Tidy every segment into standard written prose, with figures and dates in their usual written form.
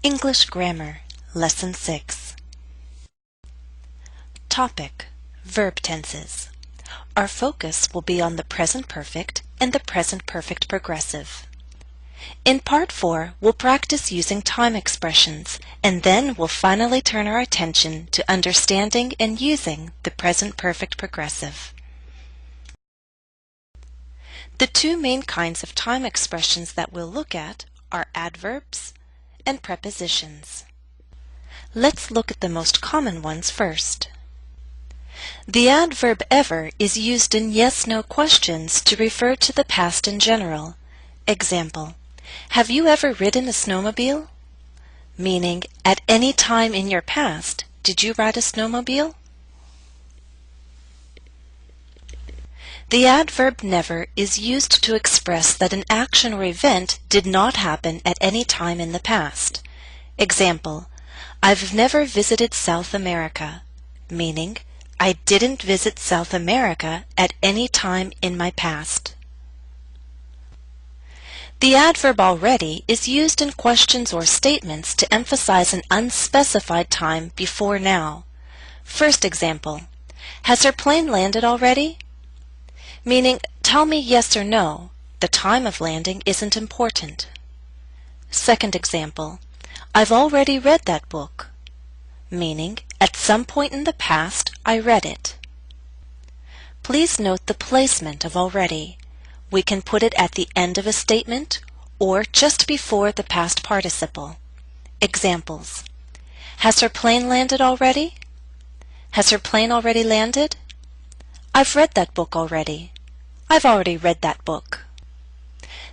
English Grammar, Lesson 6. Topic: Verb tenses. Our focus will be on the present perfect and the present perfect progressive. In Part 4, we'll practice using time expressions, and then we'll finally turn our attention to understanding and using the present perfect progressive. The two main kinds of time expressions that we'll look at are adverbs and prepositions. Let's look at the most common ones first. The adverb ever is used in yes-no questions to refer to the past in general. Example: have you ever ridden a snowmobile? Meaning, at any time in your past, did you ride a snowmobile? The adverb never is used to express that an action or event did not happen at any time in the past. Example: I've never visited South America, meaning, I didn't visit South America at any time in my past. The adverb already is used in questions or statements to emphasize an unspecified time before now. First example: has her plane landed already? Meaning, tell me yes or no, the time of landing isn't important. Second example: I've already read that book. Meaning, at some point in the past, I read it. Please note the placement of already. We can put it at the end of a statement or just before the past participle. Examples: has her plane landed already? Has her plane already landed? I've read that book already. I've already read that book.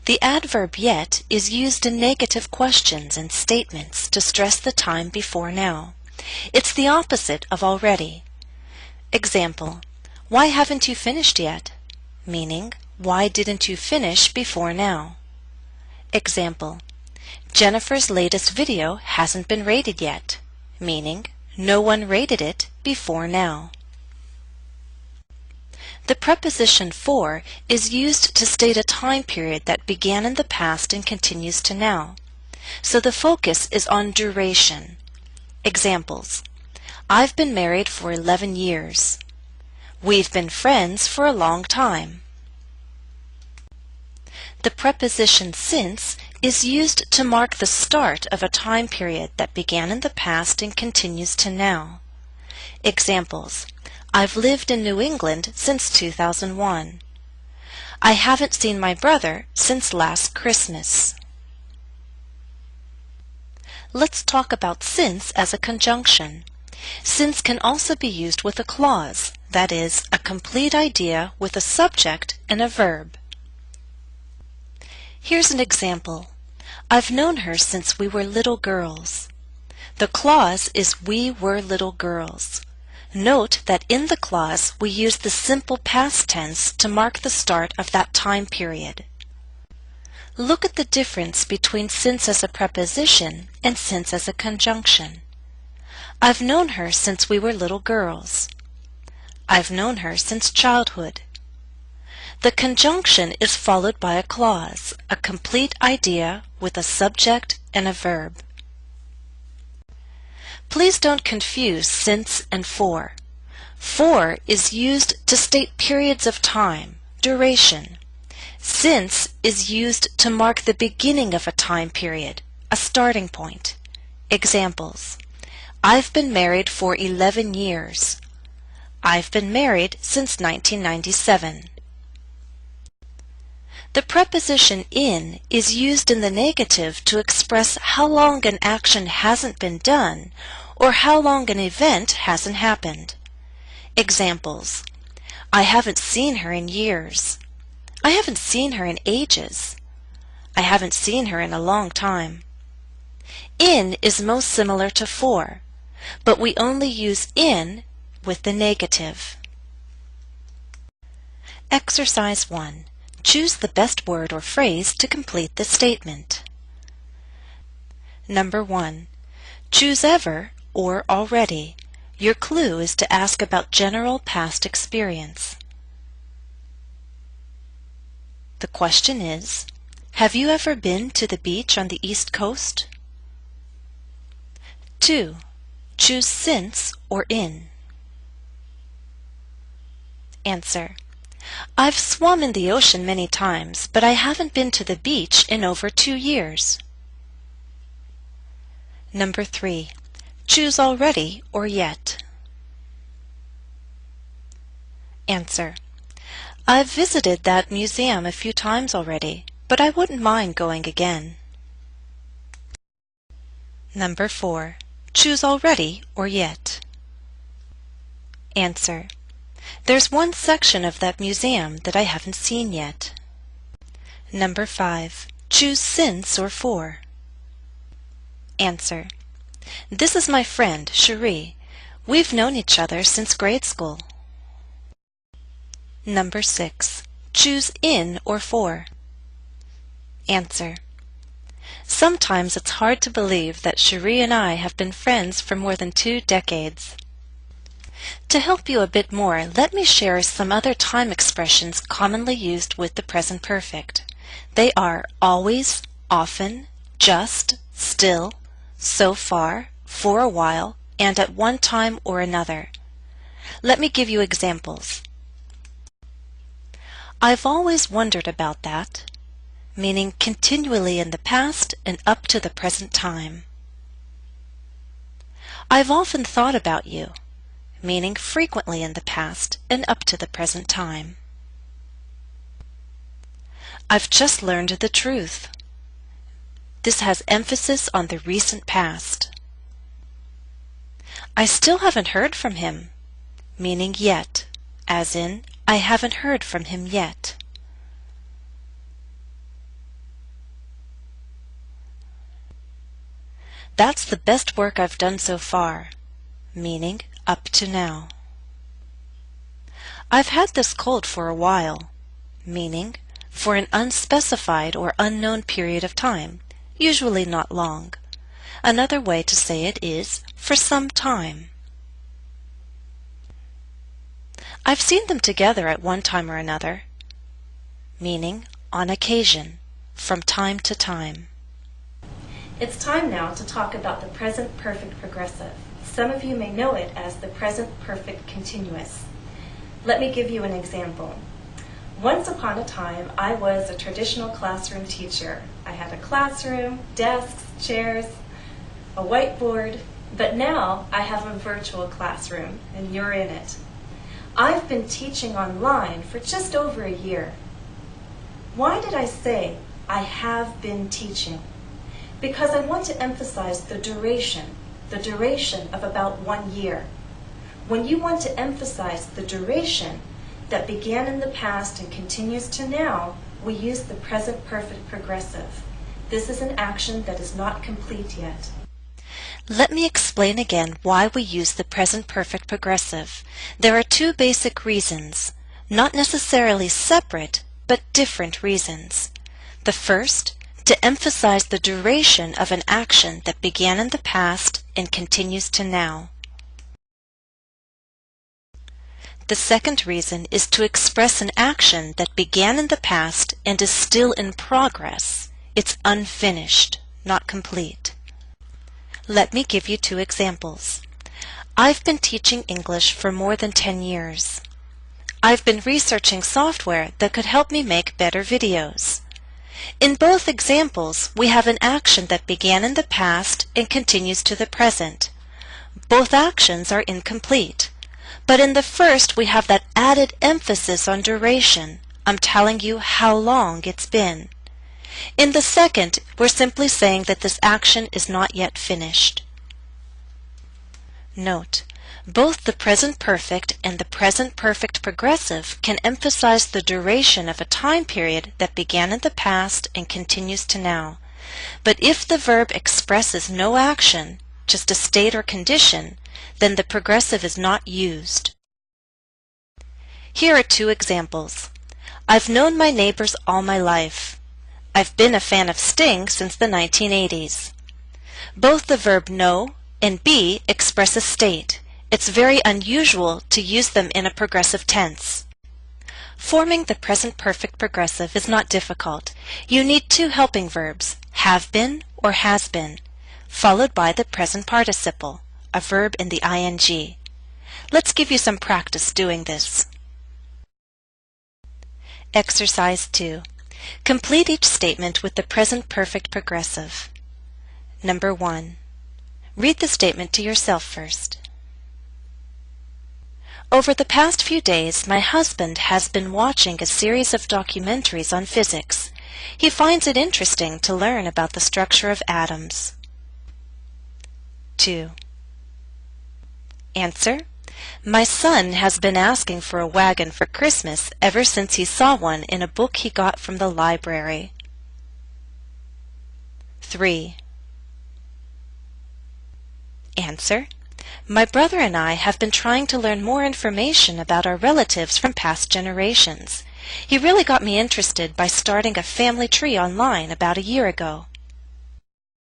The adverb yet is used in negative questions and statements to stress the time before now. It's the opposite of already. Example: why haven't you finished yet? Meaning, why didn't you finish before now? Example: Jennifer's latest video hasn't been rated yet. Meaning, no one rated it before now. The preposition for is used to state a time period that began in the past and continues to now. So the focus is on duration. Examples: I've been married for 11 years. We've been friends for a long time. The preposition since is used to mark the start of a time period that began in the past and continues to now. Examples: I've lived in New England since 2001. I haven't seen my brother since last Christmas. Let's talk about since as a conjunction. Since can also be used with a clause, that is, a complete idea with a subject and a verb. Here's an example. I've known her since we were little girls. The clause is we were little girls. Note that in the clause we use the simple past tense to mark the start of that time period. Look at the difference between since as a preposition and since as a conjunction. I've known her since we were little girls. I've known her since childhood. The conjunction is followed by a clause, a complete idea with a subject and a verb. Please don't confuse since and for. For is used to state periods of time, duration. Since is used to mark the beginning of a time period, a starting point. Examples: I've been married for 11 years. I've been married since 1997. The preposition in is used in the negative to express how long an action hasn't been done or how long an event hasn't happened. Examples: I haven't seen her in years. I haven't seen her in ages. I haven't seen her in a long time. In is most similar to for, but we only use in with the negative. Exercise 1. Choose the best word or phrase to complete the statement. Number 1. Choose ever or already. Your clue is to ask about general past experience. The question is, have you ever been to the beach on the East Coast? 2. Choose since or in. Answer: I've swum in the ocean many times, but I haven't been to the beach in over 2 years. Number 3. Choose already or yet. Answer: I've visited that museum a few times already, but I wouldn't mind going again. Number 4. Choose already or yet. Answer: There's one section of that museum that I haven't seen yet. Number 5. Choose since or for. Answer: This is my friend, Cherie. We've known each other since grade school. Number 6. Choose in or for. Answer: Sometimes it's hard to believe that Cherie and I have been friends for more than 2 decades. To help you a bit more, let me share some other time expressions commonly used with the present perfect. They are always, often, just, still, so far, for a while, and at one time or another. Let me give you examples. I've always wondered about that, meaning continually in the past and up to the present time. I've often thought about you, meaning frequently in the past and up to the present time. I've just learned the truth. This has emphasis on the recent past. I still haven't heard from him, meaning yet, as in, I haven't heard from him yet. That's the best work I've done so far, meaning up to now. I've had this cold for a while, meaning for an unspecified or unknown period of time, usually not long. Another way to say it is for some time. I've seen them together at one time or another, meaning on occasion, from time to time. It's time now to talk about the present perfect progressive. Some of you may know it as the present perfect continuous. Let me give you an example. Once upon a time, I was a traditional classroom teacher. I had a classroom, desks, chairs, a whiteboard, but now I have a virtual classroom, and you're in it. I've been teaching online for just over a year. Why did I say I have been teaching? Because I want to emphasize the duration of about 1 year. When you want to emphasize the duration that began in the past and continues to now, we use the present perfect progressive. This is an action that is not complete yet. Let me explain again why we use the present perfect progressive. There are 2 basic reasons, not necessarily separate, but different reasons. The first, to emphasize the duration of an action that began in the past and continues to now. The second reason is to express an action that began in the past and is still in progress. It's unfinished, not complete. Let me give you 2 examples. I've been teaching English for more than 10 years. I've been researching software that could help me make better videos. In both examples, we have an action that began in the past and continues to the present. Both actions are incomplete. But in the first, we have that added emphasis on duration. I'm telling you how long it's been. In the second, we're simply saying that this action is not yet finished. Note, both the present perfect and the present perfect progressive can emphasize the duration of a time period that began in the past and continues to now. But if the verb expresses no action, just a state or condition, then the progressive is not used. Here are 2 examples. I've known my neighbors all my life. I've been a fan of Sting since the 1980s. Both the verb know and be express a state. It's very unusual to use them in a progressive tense. Forming the present perfect progressive is not difficult. You need 2 helping verbs, have been or has been. followed by the present participle, a verb in the ing. Let's give you some practice doing this. Exercise 2. Complete each statement with the present perfect progressive. Number 1. Read the statement to yourself first. Over the past few days, my husband has been watching a series of documentaries on physics. He finds it interesting to learn about the structure of atoms. 2. Answer. My son has been asking for a wagon for Christmas ever since he saw one in a book he got from the library. 3. Answer. My brother and I have been trying to learn more information about our relatives from past generations. He really got me interested by starting a family tree online about a year ago.